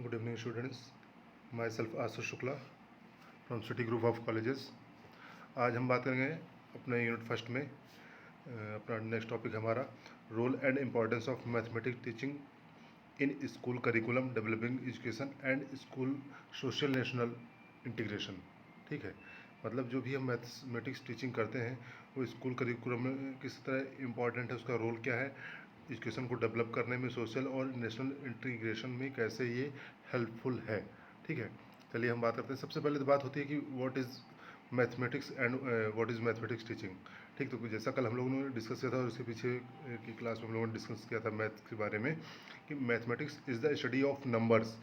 Good evening, students. Myself Ashish Shukla from City Group of Colleges. आज हम बात करेंगे अपने यूनिट फर्स्ट में अपना नेक्स्ट टॉपिक हमारा role and importance of mathematics teaching in school curriculum developing education and school social national integration. ठीक है, मतलब जो भी हम मैथमेटिक्स टीचिंग करते हैं वो स्कूल करिकुलम में किस तरह इम्पॉर्टेंट है, उसका रोल क्या है, एजुकेशन को डेवलप करने में, सोशल और नेशनल इंटीग्रेशन में कैसे ये हेल्पफुल है। ठीक है, चलिए हम बात करते हैं। सबसे पहले तो बात होती है कि what is mathematics and what is mathematics teaching. ठीक, तो जैसा कल हम लोगों ने डिस्कस किया था और उसके पीछे की क्लास में हम लोगों ने डिस्कस किया था मैथ के बारे में कि mathematics is the study of numbers,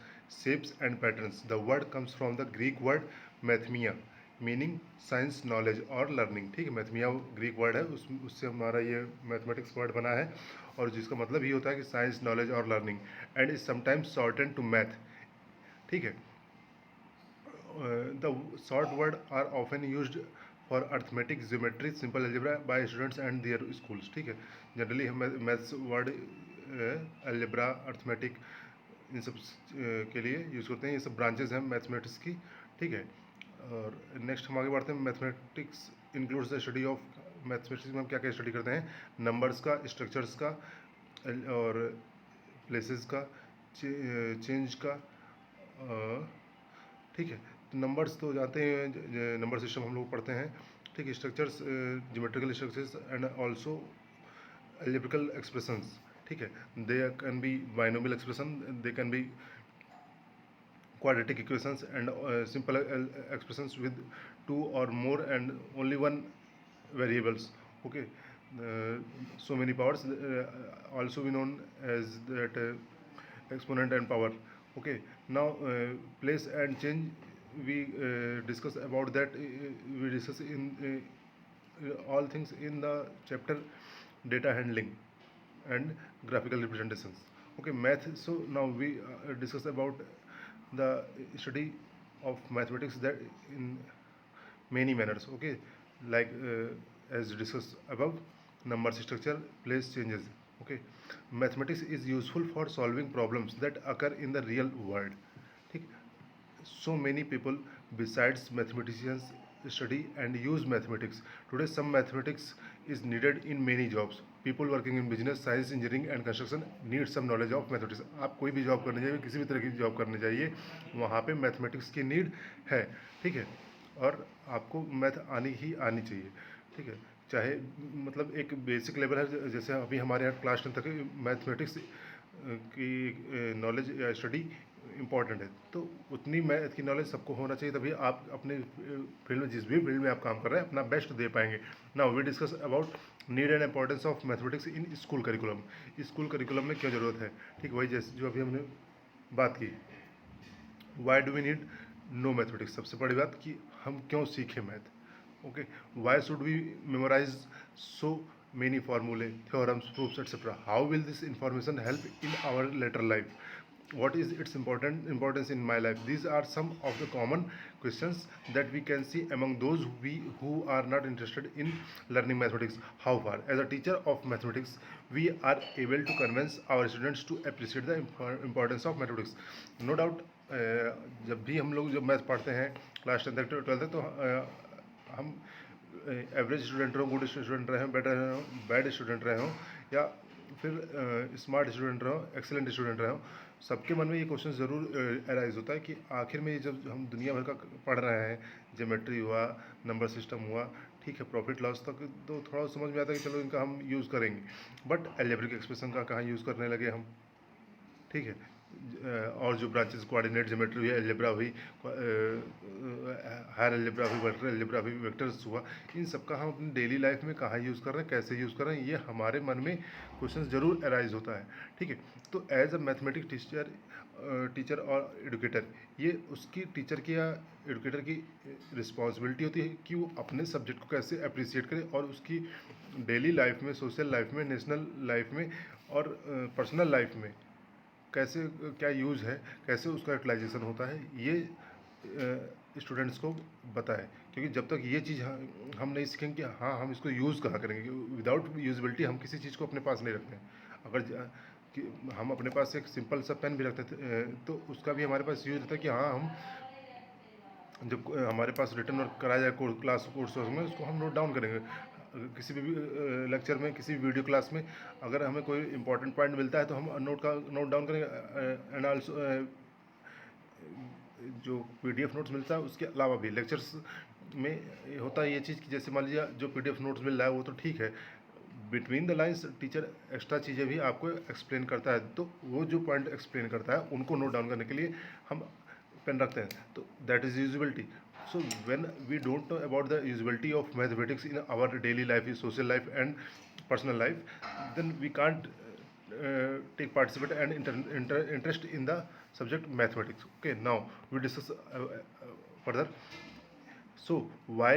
shapes and patterns. The word comes from the Greek word mathema meaning science, knowledge और लर्निंग। ठीक है, मैथमिया ग्रीक वर्ड है, उससे हमारा ये मैथमेटिक्स वर्ड बना है और जिसका मतलब ये होता है कि साइंस, नॉलेज और learning and is sometimes shortened to math. ठीक है, the short word are often used for arithmetic, geometry, simple algebra by students and their schools. ठीक है, जनरली हम मैथ्स वर्ड अलजेब्रा, अर्थमेटिक इन सब के लिए यूज़ करते हैं। ये सब ब्रांचेज हैं मैथमेटिक्स की। ठीक है, और नेक्स्ट हम आगे बढ़ते हैं। Mathematics includes the study of, mathematics में हम क्या क्या स्टडी करते हैं, नंबर्स का, स्ट्रक्चर्स का और प्लेसेस का, चेंज का। ठीक है, तो नंबर्स तो जानते हैं, नंबर सिस्टम हम लोग पढ़ते हैं। ठीक है, structures, geometrical structures and also algebraic expressions. ठीक है, they can be binomial expression, they can be quadratic equations and simple expressions with two or more and only one variables. Okay, so many powers, also be known as that exponent and power. Okay, now place and change we discuss about that, we discuss in all things in the chapter data handling and graphical representations. Okay, math. So now we discuss about the study of mathematics that in many manners. Okay, like as discussed above, number structure, place changes. Okay, mathematics is useful for solving problems that occur in the real world. ठीक, so many people besides mathematicians study and use mathematics. Today some mathematics is needed in many jobs. People working in business, science, engineering and construction need some knowledge of mathematics. आप कोई भी job करने जाइए, किसी भी तरह की job करने जाइए, वहाँ पे मैथमेटिक्स की नीड है। ठीक है, और आपको मैथ आनी ही आनी चाहिए। ठीक है, चाहे मतलब एक बेसिक लेवल है, जैसे अभी हमारे यहाँ क्लास 10 तक मैथमेटिक्स की नॉलेज या स्टडी इम्पॉर्टेंट है, तो उतनी मैथ की नॉलेज सबको होना चाहिए, तभी आप अपने फील्ड में, जिस भी फील्ड में आप काम कर रहे हैं, अपना बेस्ट दे पाएंगे। Now we discuss about need and importance of mathematics in school curriculum. School curriculum में क्यों ज़रूरत है। ठीक, वही जैसे जो अभी हमने बात की, why do we need no mathematics. सबसे बड़ी बात कि हम क्यों सीखें math. Okay, why should we memorise so many formulae, theorems, proofs, etc. How will this information help in our later life? What is its importance in my life? These are some of the common questions that we can see among those who are not interested in learning mathematics. How far as a teacher of mathematics we are able to convince our students to appreciate the importance of mathematics? No doubt, जब भी हम लोग जब math पढ़ते हैं class 10 तक 12 तक, तो हम एवरेज स्टूडेंट रहो, गुड स्टूडेंट रहे हों, बेटर रहे हों, बैड स्टूडेंट रहे हों, या फिर स्मार्ट स्टूडेंट रहो, एक्सेलेंट स्टूडेंट रहे हो, सबके मन में ये क्वेश्चन ज़रूर अराइज होता है कि आखिर में जब हम दुनिया भर का पढ़ रहे हैं, ज्योमेट्री हुआ, नंबर सिस्टम हुआ, ठीक है, प्रॉफिट लॉस तक तो थोड़ा समझ में आता है कि चलो इनका हम यूज़ करेंगे, बट अलजेब्रिक एक्सप्रेशन का कहाँ यूज़ करने लगे हम। ठीक है, और जो ब्रांचेस, कोऑर्डिनेट ज्योमेट्री हुई, अलजेब्रा हुई, हायर अलजेब्रा हुई, वेक्टर अलजेब्रा हुई, वेक्टर्स हुआ, इन सब का हम अपनी डेली लाइफ में कहाँ यूज़ कर रहे हैं, कैसे यूज़ कर रहे हैं, ये हमारे मन में क्वेश्चन ज़रूर अराइज होता है। ठीक है, तो एज अ मैथमेटिक्स टीचर और एडुकेटर, ये उसकी टीचर की या एडुकेटर की रिस्पॉन्सिबिलिटी होती है कि वो अपने सब्जेक्ट को कैसे अप्रिसिएट करे और उसकी डेली लाइफ में, सोशल लाइफ में, नेशनल लाइफ में और पर्सनल लाइफ में कैसे क्या यूज़ है, कैसे उसका यूटिलाइजेशन होता है, ये स्टूडेंट्स को बताएं। क्योंकि जब तक ये चीज़ हम नहीं सीखेंगे कि हाँ हम इसको यूज़ कहाँ करेंगे, विदाउट यूजबिलिटी हम किसी चीज़ को अपने पास नहीं रखते हैं। अगर कि हम अपने पास एक सिंपल सा पेन भी रखते थे, तो उसका भी हमारे पास यूज रहता है कि हाँ हम जब हमारे पास रिटर्न वर्क कराया जाए क्लास कोर्स में, उसको हम नोट डाउन करेंगे। किसी भी लेक्चर में, किसी भी वीडियो क्लास में अगर हमें कोई इंपॉर्टेंट पॉइंट मिलता है तो हम नोट डाउन करेंगे। एंड आल्सो जो पीडीएफ नोट्स मिलता है उसके अलावा भी लेक्चर्स में होता है ये चीज़ कि जैसे मान लीजिए जो पीडीएफ नोट्स मिल रहा है वो तो ठीक है, between the lines teacher extra चीज़ें भी आपको एक्सप्लेन करता है, तो वो जो पॉइंट एक्सप्लेन करता है उनको नोट डाउन करने के लिए हम पेन रखते हैं, तो that is usability. So when we don't know about the usability of mathematics in our daily life, social life and personal life, then we can't take participate and interest in the subject mathematics. Okay, now we discuss further. So why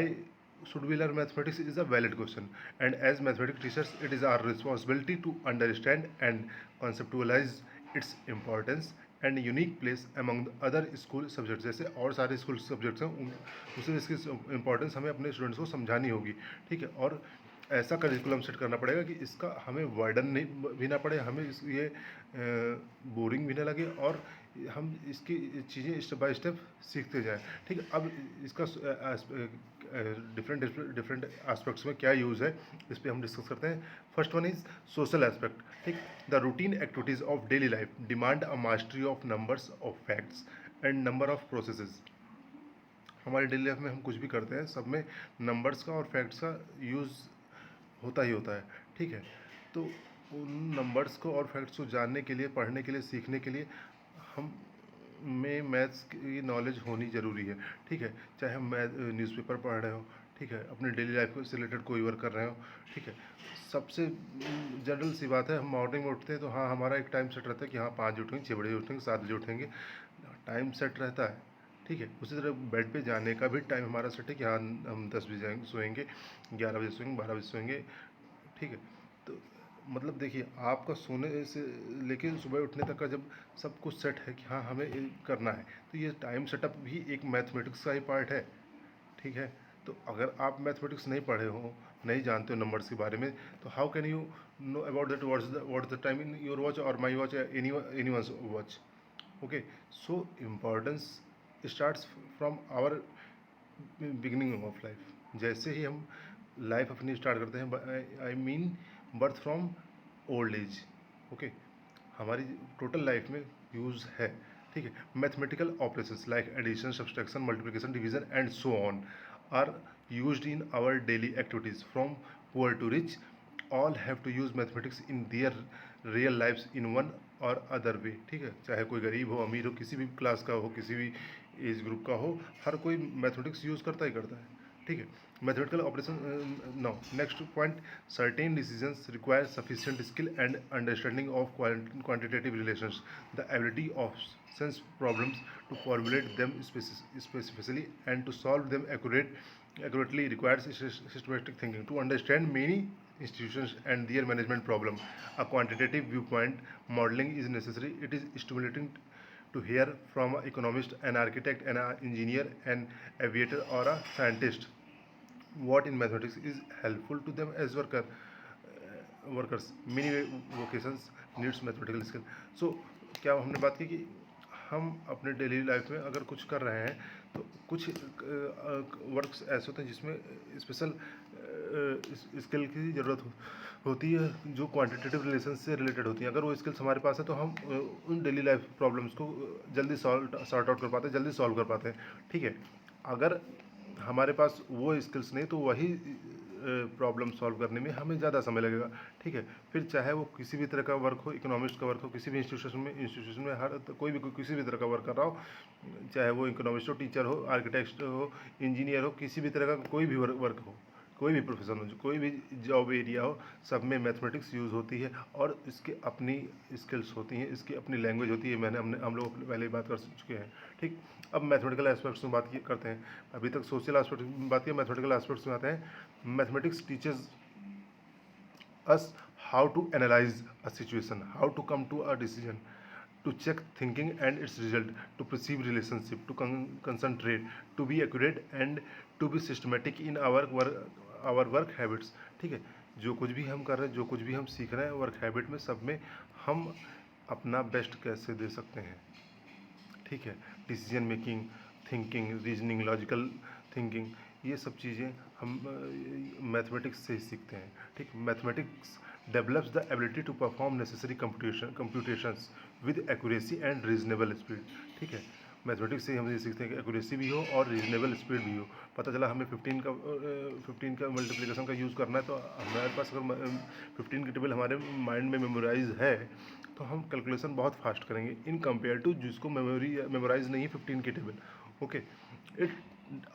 should we learn mathematics is a valid question, and as mathematics teachers it is our responsibility to understand and conceptualize its importance and unique place among the other school subjects। जैसे और सारे school subjects हैं उसमें इसकी importance हमें अपने students को समझानी होगी, ठीक है। और ऐसा करिकुलम सेट करना पड़ेगा कि इसका हमें वर्डन नहीं भी ना पड़े, हमें ये बोरिंग भी ना लगे, और हम इसकी चीज़ें स्टेप बाय स्टेप सीखते जाएं, ठीक है। अब इसका डिफरेंट एस्पेक्ट्स में क्या यूज़ है इस पर हम डिस्कस करते हैं। First one is social aspect, ठीक। The routine activities of daily life demand a mastery of numbers of facts and number of processes. हमारे डेली लाइफ में हम कुछ भी करते हैं सब में नंबर्स का और फैक्ट्स का यूज़ होता ही होता है, ठीक है। तो उन नंबर्स को और फैक्ट्स को जानने के लिए, पढ़ने के लिए, सीखने के लिए हम में मैथ्स की नॉलेज होनी ज़रूरी है, ठीक है। चाहे हम न्यूज़पेपर पढ़ रहे हो, ठीक है, अपने डेली लाइफ से रिलेटेड कोई वर्क कर रहे हो, ठीक है। सबसे जनरल सी बात है, हम मॉर्निंग में उठते हैं तो हाँ हमारा एक टाइम सेट रहता है कि हाँ 5 बजे उठेंगे, 6 बजे उठेंगे, 7 बजे उठेंगे, टाइम सेट रहता है, ठीक है। उसी तरह बेड पे जाने का भी टाइम हमारा सेट है कि हाँ हम 10 बजे जाएंगे सोएंगे, 11 बजे सोएंगे, 12 बजे सोएंगे, ठीक है। तो मतलब देखिए आपका सोने से लेकिन सुबह उठने तक का जब सब कुछ सेट है कि हाँ हमें ये करना है, तो ये टाइम सेटअप भी एक मैथमेटिक्स का ही पार्ट है, ठीक है। तो अगर आप मैथमेटिक्स नहीं पढ़े हो, नहीं जानते हो नंबर्स के बारे में, तो how can you know about that what's the time in your watch और my watch, anyone's watch. Okay, so importance starts from our beginning of life. जैसे ही हम लाइफ अपनी स्टार्ट करते हैं, I mean birth from old age, okay, हमारी total life में use है, ठीक है। Mathematical operations like addition, subtraction, multiplication, division and so on are used in our daily activities from poor to rich, all have to use mathematics in their real lifes in one or other way, ठीक है। चाहे कोई गरीब हो, अमीर हो, किसी भी क्लास का हो, किसी भी एज ग्रुप का हो, हर कोई मैथमेटिक्स यूज़ करता ही करता है, ठीक है। Mathematical operation. Now next point, certain decisions require sufficient skill and understanding of quantitative relations, the ability of sense problems to formulate them specifically and to solve them accurately requires systematic thinking. To understand many institutions and their management problem, a quantitative viewpoint modeling is necessary. It is stimulating to hear from an economist, an architect, an engineer, an aviator, or a scientist what in mathematics is helpful to them as workers. Many vocations needs mathematical skill. So क्या हमने बात की कि हम अपने daily life में अगर कुछ कर रहे हैं तो कुछ वर्क्स ऐसे होते हैं जिसमें स्पेशल स्किल की ज़रूरत होती है जो क्वांटिटेटिव रिलेशन से रिलेटेड होती हैं। अगर वो स्किल्स हमारे पास है तो हम उन डेली लाइफ प्रॉब्लम्स को जल्दी सॉर्ट आउट कर पाते हैं, जल्दी सॉल्व कर पाते हैं, ठीक है। अगर हमारे पास वो स्किल्स नहीं तो वही प्रॉब्लम सॉल्व करने में हमें ज़्यादा समय लगेगा, ठीक है। फिर चाहे वो किसी भी तरह का वर्क हो, इकोनॉमिस्ट का वर्क हो, किसी भी इंस्टीट्यूशन में हर कोई भी किसी भी तरह का वर्क कर रहा हो, चाहे वो इकोनॉमिस्ट हो, टीचर हो, आर्किटेक्ट हो, इंजीनियर हो, किसी भी तरह का कोई भी वर्क हो, कोई भी प्रोफेशन हो, कोई भी जॉब एरिया हो, सब में मैथमेटिक्स यूज़ होती है और इसकी अपनी स्किल्स होती हैं, इसकी अपनी लैंग्वेज होती है। हम लोग पहले ही बात कर चुके हैं, ठीक। अब मैथमेटिकल एस्पेक्ट्स में बात करते हैं। अभी तक सोशल एस्पेक्ट में बात की, मैथमेटिकल एस्पेक्ट्स में आते हैं। Mathematics teachers us how to analyse a situation, how to come to a decision, to check thinking and its result, to perceive relationship, to concentrate, to be accurate and to be systematic in our work habits, ठीक है। जो कुछ भी हम कर रहे हैं, जो कुछ भी हम सीख रहे हैं वर्क हैबिट में, सब में हम अपना बेस्ट कैसे दे सकते हैं, ठीक है। Decision making, thinking, reasoning, logical thinking, ये सब चीज़ें हम मैथमेटिक्स से ही सीखते हैं, ठीक। Mathematics develops the ability to perform necessary computations with accuracy and reasonable speed, ठीक है। मैथमेटिक्स से हम ये सीखते हैं कि एक्यूरेसी भी हो और रीजनेबल स्पीड भी हो। पता चला हमें 15 का मल्टीप्लिकेशन का यूज़ करना है, तो हमारे पास अगर 15 की टेबल हमारे माइंड में मेमोराइज है तो हम कैलकुलेशन बहुत फास्ट करेंगे इन कंपेयर टू जिसको मेमोराइज नहीं है 15 की table, okay. It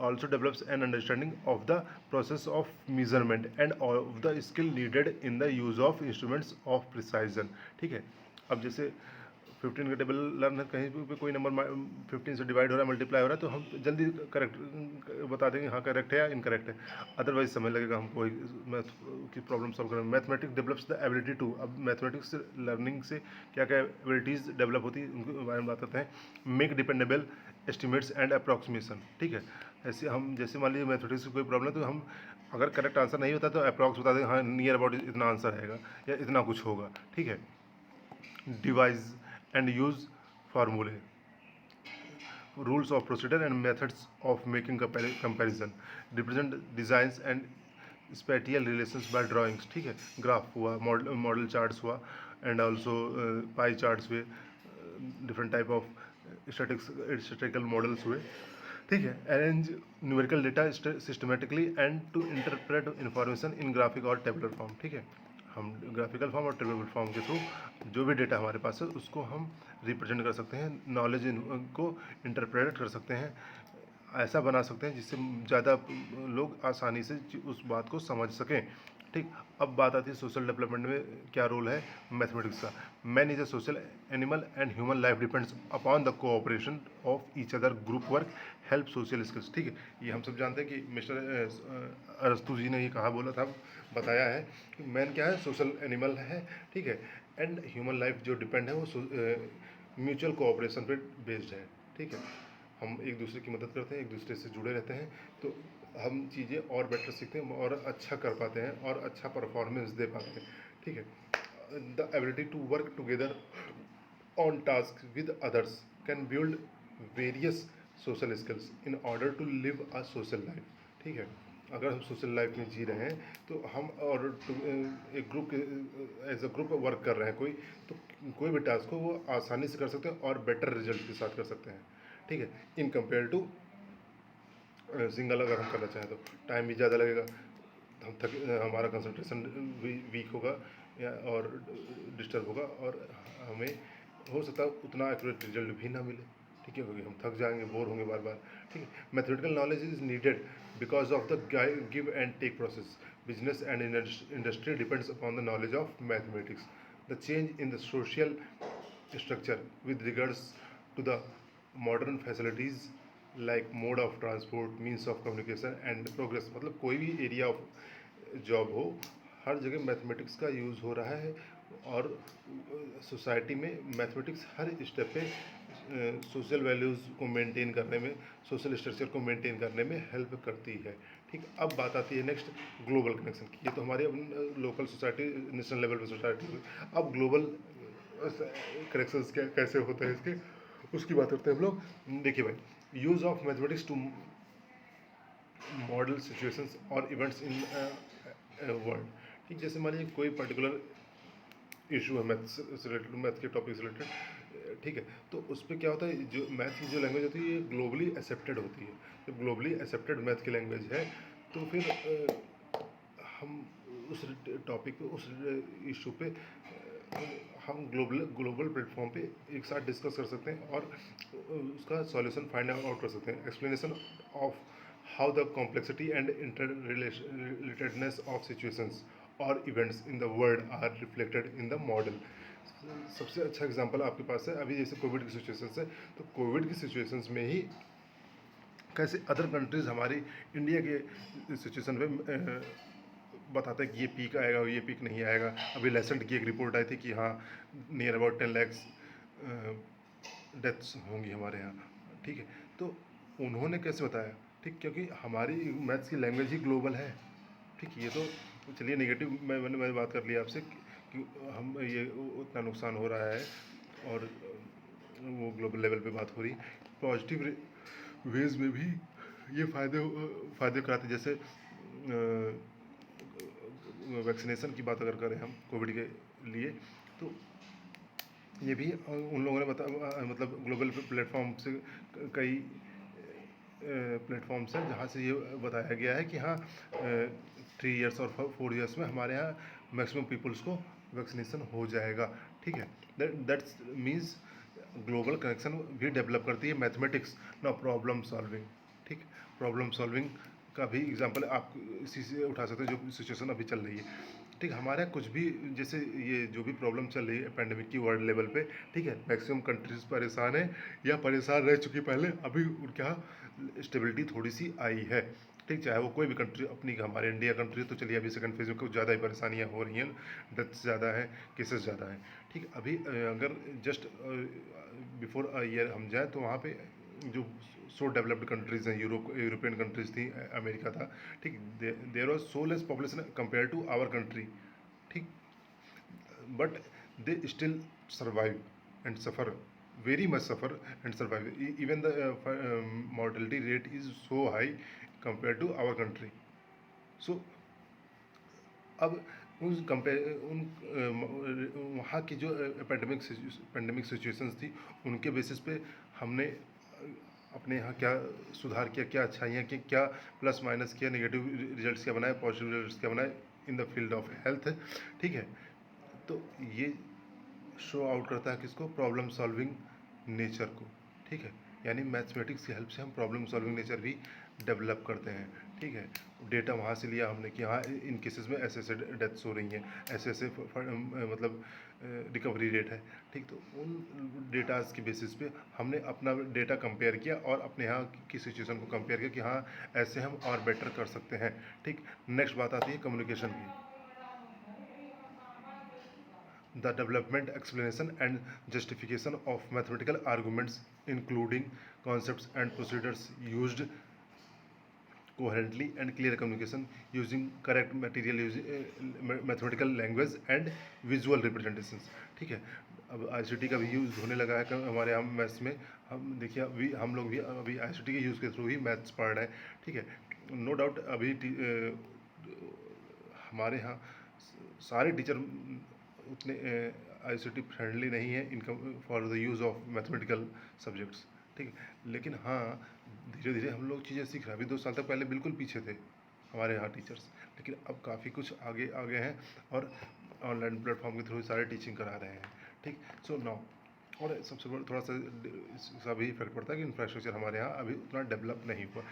also develops an understanding of the process of measurement and of the skill needed in the use of instruments of precision, ठीक है। अब जैसे 15 का टेबल लर्न कहीं पे कोई नंबर 15 से डिवाइड हो रहा है, मल्टीप्लाई हो रहा है, तो हम जल्दी करेक्ट बता देंगे हाँ करेक्ट है या इनकरेक्ट है, अदरवाइज समय लगेगा हमको मैथ की प्रॉब्लम सॉल्व करने में। Mathematics develops the ability to, अब मैथमेटिक्स लर्निंग से क्या क्या एबिलिटीज़ डेवलप होती है उनके बारे में बात करते हैं। Make dependable estimates and approximation, ठीक है। ऐसे हम जैसे मान लीजिए मैथमेटिक्स की कोई प्रॉब्लम है तो हम अगर करेक्ट आंसर नहीं होता तो अप्रॉक्स बता देंगे हाँ नियर अबाउट इतना आंसर रहेगा या इतना कुछ होगा, ठीक है। डिवाइस एंड यूज फार्मूले, rules of procedure and methods of making comparison, represent designs and spatial relations by drawings, ठीक है। ग्राफ हुआ, मॉडल चार्ट्स हुआ, एंड ऑल्सो पाई चार्ट्स हुए, different type of statistical models हुए, ठीक है। Arrange numerical data systematically and to interpret information in graphic or tabular form, ठीक है। हम ग्राफिकल फॉर्म और टेबुलर फॉर्म के थ्रू जो भी डेटा हमारे पास है उसको हम रिप्रेजेंट कर सकते हैं, नॉलेज को इंटरप्रेट कर सकते हैं, ऐसा बना सकते हैं जिससे ज़्यादा लोग आसानी से उस बात को समझ सकें, ठीक। अब बात आती है सोशल डेवलपमेंट में क्या रोल है मैथमेटिक्स का। Man is a social animal and human life depends upon the cooperation of each other, group work help social skills, ठीक है। ये हम सब जानते हैं कि मिस्टर अरस्तु जी ने ये कहा बोला था, बताया है कि मैन क्या है, सोशल एनिमल है, ठीक है। एंड ह्यूमन लाइफ जो डिपेंड है वो म्यूचुअल कोऑपरेशन पे बेस्ड है, ठीक है। हम एक दूसरे की मदद करते हैं, एक दूसरे से जुड़े रहते हैं, तो हम चीज़ें और बेटर सीखते हैं और अच्छा कर पाते हैं और अच्छा परफॉर्मेंस दे पाते हैं, ठीक है। The ability to work together on task with others can build various social skills in order to live a social life, ठीक है। अगर हम सोशल लाइफ में जी रहे हैं तो हम और एक group as a group work कर रहे हैं तो कोई भी टास्क को वो आसानी से कर सकते हैं और बेटर रिजल्ट के साथ कर सकते हैं, ठीक है। इन कंपेयर टू सिंगल अगर हम करना चाहें तो टाइम भी ज़्यादा लगेगा, हम हमारा कंसंट्रेशन भी वीक होगा या और डिस्टर्ब होगा और हमें हो सकता है उतना एक्यूरेट रिजल्ट भी ना मिले, ठीक है, क्योंकि हम थक जाएंगे, बोर होंगे बार बार, ठीक है। Mathematical knowledge is needed because of the give and take process, business and industry depends upon the knowledge of mathematics, the change in the social structure with regards to the modern facilities like mode of transport, means of communication and progress, मतलब कोई भी area of job हो हर जगह mathematics का use हो रहा है और सोसाइटी में मैथमेटिक्स हर स्टेप पे सोशल वैल्यूज़ को मेंटेन करने में, सोशल स्ट्रक्चर को मेंटेन करने में हेल्प करती है, ठीक। अब बात आती है नेक्स्ट ग्लोबल कनेक्शन की। ये तो हमारी लोकल सोसाइटी, नेशनल लेवल पर सोसाइटी हुई, अब ग्लोबल करेक्शंस कैसे होते हैं इसके, उसकी बात करते हैं हम लोग। देखिए भाई, use of mathematics to model situations और इवेंट्स इन वर्ल्ड, ठीक। जैसे मान लीजिए कोई पर्टिकुलर इशू है मैथ से रिलेटेड, मैथ के टॉपिक से रिलेटेड, ठीक है, तो उस पर क्या होता है, जो मैथ की जो लैंग्वेज होती है ये ग्लोबली एक्सेप्टेड होती है। जब ग्लोबली एक्सेप्टेड मैथ की लैंग्वेज है तो फिर हम उस टॉपिक पे, उस इशू पे हम ग्लोबल प्लेटफॉर्म पे एक साथ डिस्कस कर सकते हैं और उसका सॉल्यूशन फाइंड आउट कर सकते हैं। Explanation of how the complexity and interrelatedness of situations और events in the world are reflected in the model. सबसे अच्छा एग्जांपल आपके पास है अभी, जैसे कोविड की सिचुएशंस है, तो कोविड की सिचुएशंस में ही कैसे अदर कंट्रीज़ हमारी इंडिया के सिचुएशन पे बताते हैं कि ये पीक आएगा और ये पीक नहीं आएगा। अभी लेसेंट की एक रिपोर्ट आई थी कि हाँ नियर अबाउट 10 लाख डेथ्स होंगी हमारे यहाँ, ठीक है। तो उन्होंने कैसे बताया, ठीक, क्योंकि हमारी मैथ्स की लैंग्वेज ही ग्लोबल है, ठीक। ये तो चलिए नेगेटिव मैंने बात कर लिया आपसे कि हम ये उतना नुकसान हो रहा है, और वो ग्लोबल लेवल पे बात हो रही। पॉजिटिव वेज में भी ये फ़ायदे कराते, जैसे वैक्सीनेशन की बात अगर करें हम कोविड के लिए, तो ये भी उन लोगों ने मतलब ग्लोबल प्लेटफॉर्म से कई प्लेटफॉर्म्स हैं जहाँ से ये बताया गया है कि हाँ 3 इयर्स और 4 इयर्स में हमारे यहाँ मैक्सिमम पीपल्स को वैक्सीनेशन हो जाएगा। ठीक है, दैट्स मीन्स ग्लोबल कनेक्शन भी डेवलप करती है मैथमेटिक्स ना प्रॉब्लम सॉल्विंग। ठीक, प्रॉब्लम सॉल्विंग का भी एग्जांपल आप इसी से उठा सकते हो जो सिचुएशन अभी चल रही है। ठीक, हमारे यहाँ कुछ भी, जैसे ये जो भी प्रॉब्लम चल रही है पैंडेमिक की वर्ल्ड लेवल पे, ठीक है, मैक्सिमम कंट्रीज परेशान है या परेशान रह चुकी पहले, अभी उनके यहाँ स्टेबिलिटी थोड़ी सी आई है। ठीक, चाहे वो कोई भी कंट्री अपनी, हमारे इंडिया कंट्री तो चलिए अभी सेकंड फेज में कुछ ज़्यादा ही परेशानियाँ हो रही हैं, डेथ्स ज़्यादा है, केसेस ज़्यादा हैं। ठीक, अभी अगर जस्ट बिफोर ईयर हम जाएँ तो वहाँ पे जो सो डेवलप्ड कंट्रीज़ हैं, यूरोपियन कंट्रीज़ थी, अमेरिका था। ठीक, there was so less population compare to our country. ठीक, but they still survive and suffer, very much suffer and survive. Even the mortality rate is so high compared to our country. So अब वहाँ की जो pandemic situations थी, उनके basis पे हमने अपने यहाँ क्या सुधार किया, क्या अच्छाइयाँ की, क्या प्लस माइनस किया, नेगेटिव रिजल्ट्स क्या बनाए, पॉजिटिव रिजल्ट्स क्या बनाए in the field of health. ठीक है, तो ये शो आउट करता है किसको, प्रॉब्लम सॉल्विंग नेचर को। ठीक है, यानी मैथमेटिक्स की हेल्प से हम प्रॉब्लम सॉल्विंग नेचर भी डेवलप करते हैं। ठीक है, डेटा वहाँ से लिया हमने कि हाँ इन केसेस में ऐसे ऐसे डेथ्स हो रही हैं, ऐसे ऐसे मतलब रिकवरी रेट है। ठीक, तो उन डेटाज के बेसिस पे हमने अपना डेटा कंपेयर किया और अपने यहाँ की सिचुएशन को कंपेयर किया कि हाँ ऐसे हम और बेटर कर सकते हैं। ठीक, नेक्स्ट बात आती है कम्युनिकेशन की। The development, explanation, and justification of mathematical arguments, including concepts and procedures used coherently and clear communication using correct material, using mathematical language and visual representations. ठीक है, अब ICT का भी यूज़ होने लगा है हमारे यहाँ मैथ्स में। हम देखिए अभी हम लोग भी अभी ICT के यूज़ के थ्रू ही मैथ्स पढ़ रहे हैं। ठीक है, नो डाउट अभी हमारे यहाँ सारे टीचर उतने ICT फ्रेंडली नहीं है income for the use of mathematical subjects. ठीक है, लेकिन हाँ धीरे धीरे हम लोग चीज़ें सीख रहे हैं। अभी 2 साल तक पहले बिल्कुल पीछे थे हमारे यहाँ टीचर्स, लेकिन अब काफ़ी कुछ आगे आगे हैं और ऑनलाइन प्लेटफॉर्म के थ्रू सारे टीचिंग करा रहे हैं। ठीक, सो नाउ और सबसे बड़ा थोड़ा सा इसका भी इफेक्ट पड़ता है कि इंफ्रास्ट्रक्चर हमारे यहाँ अभी उतना डेवलप नहीं हुआ।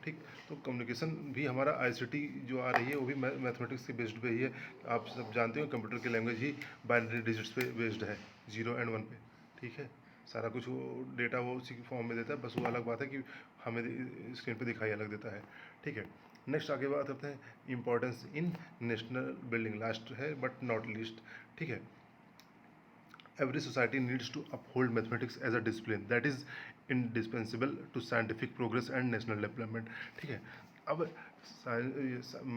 ठीक, तो कम्युनिकेशन भी हमारा ICT जो आ रही है वो भी मैथमेटिक्स के बेस्ड पे ही है। आप सब जानते हो कंप्यूटर की लैंग्वेज ही बाइनरी डिजिट्स पे बेस्ड है, 0 and 1 पे। ठीक है, सारा कुछ वो डेटा वो उसी फॉर्म में देता है, बस वो अलग बात है कि हमें स्क्रीन पे दिखाई अलग देता है। ठीक है, नेक्स्ट आगे बात करते हैं importance in national building, last है बट नॉट लीस्ट। ठीक है, every society needs to uphold mathematics as a discipline that is indispensable to scientific progress and national development. ठीक है, अब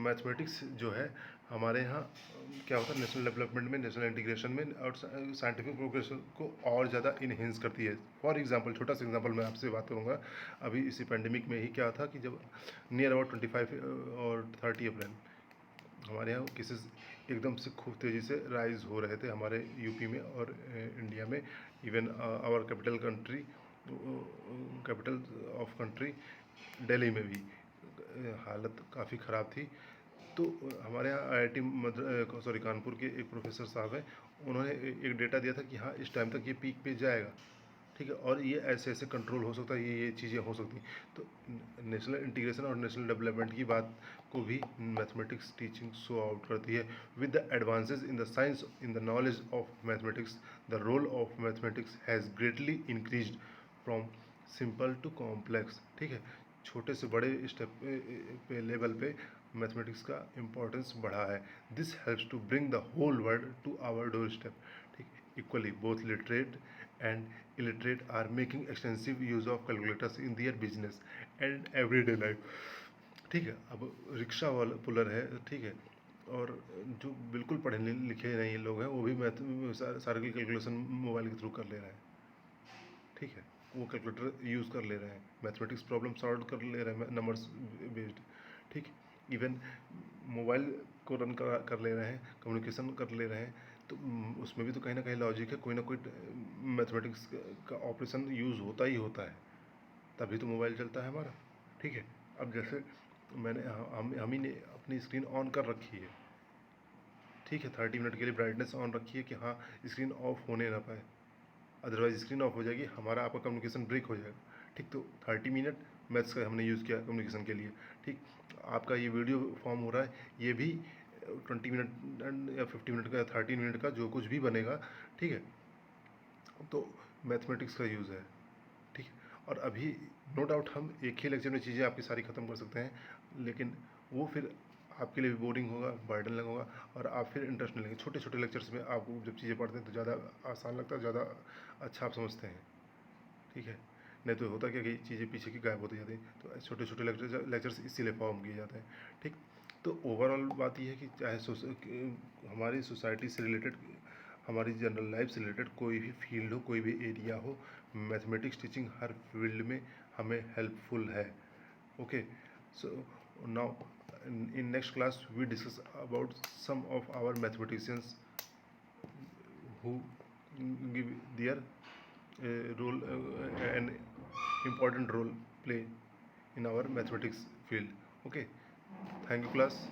मैथमेटिक्स जो है हमारे यहाँ क्या होता है नेशनल डेवलपमेंट में, नेशनल इंटीग्रेशन में और साइंटिफिक प्रोग्रेस को और ज़्यादा इन्हेंस करती है। फॉर एग्जांपल, छोटा सा एग्जांपल मैं आपसे बात करूँगा। अभी इसी पेंडेमिक में ही क्या था कि जब नियर अबाउट 25 और 30 अप्रैल हमारे यहाँ केसेस एकदम से खूब तेज़ी से राइज हो रहे थे हमारे यूपी में और इंडिया में। Even our capital of country Delhi में भी हालत काफ़ी ख़राब थी। तो हमारे यहाँ IIT कानपुर के एक प्रोफेसर साहब हैं, उन्होंने एक डेटा दिया था कि हाँ इस टाइम तक ये पीक पे जाएगा। ठीक है, और ये ऐसे ऐसे कंट्रोल हो सकता है, ये चीज़ें हो सकती हैं। तो नेशनल इंटीग्रेशन और नेशनल डेवलपमेंट की बात को भी मैथमेटिक्स टीचिंग शो आउट करती है। With the advances in the science, in the knowledge of mathematics, the role of mathematics has greatly increased from simple to complex. ठीक है, छोटे से बड़े स्टेप पे लेवल पे मैथमेटिक्स का इम्पोर्टेंस बढ़ा है। This helps to bring the whole world to our doorstep. ठीक, equally both literate and illiterate are making extensive use of calculators in their business and everyday life. ठीक है, अब rickshaw वाला puller है, ठीक है, और जो बिल्कुल पढ़े लिखे नहीं लोग हैं वो भी मैथ सारे की कैलकुलेशन मोबाइल के थ्रू कर ले रहे हैं, ठीक है। वो कैलकुलेटर यूज़ कर ले रहे हैं, मैथमेटिक्स प्रॉब्लम सॉल्व कर ले रहे हैं नंबर्स बेस्ड, ठीक। इवन मोबाइल को रन कर ले रहे हैं, कम्युनिकेशन कर ले रहे हैं, तो उसमें भी तो कहीं ना कहीं लॉजिक है, कोई ना कोई मैथमेटिक्स का ऑपरेशन यूज़ होता ही होता है, तभी तो मोबाइल चलता है हमारा, ठीक है। अब जैसे मैंने हम ही ने अपनी स्क्रीन ऑन कर रखी है, ठीक है, 30 मिनट के लिए ब्राइटनेस ऑन रखी है कि हाँ स्क्रीन ऑफ होने ना पाए, अदरवाइज स्क्रीन ऑफ हो जाएगी, हमारा आपका कम्युनिकेशन ब्रेक हो जाएगा, ठीक। तो 30 मिनट मैथ्स का हमने यूज़ किया कम्युनिकेशन के लिए, ठीक। आपका ये वीडियो फॉर्म हो रहा है, ये भी 20 मिनट या 50 मिनट का या 30 मिनट का जो कुछ भी बनेगा, ठीक है, तो मैथमेटिक्स का यूज़ है, ठीक है। और अभी नो डाउट हम एक ही लेक्चर में चीज़ें आपकी सारी ख़त्म कर सकते हैं, लेकिन वो फिर आपके लिए भी बोरिंग होगा, बर्डन होगा, और आप फिर इंटरेस्ट नहीं लेंगे। छोटे छोटे लेक्चर्स में आपको जब चीज़ें पढ़ते हैं तो ज़्यादा आसान लगता है, ज़्यादा अच्छा आप समझते हैं, ठीक है। नहीं तो होता क्या कि चीज़ें पीछे की गायब होती जाती हैं, तो छोटे छोटे लेक्चर्स इसीलिए फॉर्म किए जाते हैं, ठीक। तो ओवरऑल बात यह है कि चाहे हमारी सोसाइटी से रिलेटेड, हमारी जनरल लाइफ से रिलेटेड कोई भी फील्ड हो, कोई भी एरिया हो, मैथमेटिक्स टीचिंग हर फील्ड में हमें हेल्पफुल है, okay. So now in next class we discuss about some of our mathematicians who give their role an important role play in our mathematics field, okay। Thank you class.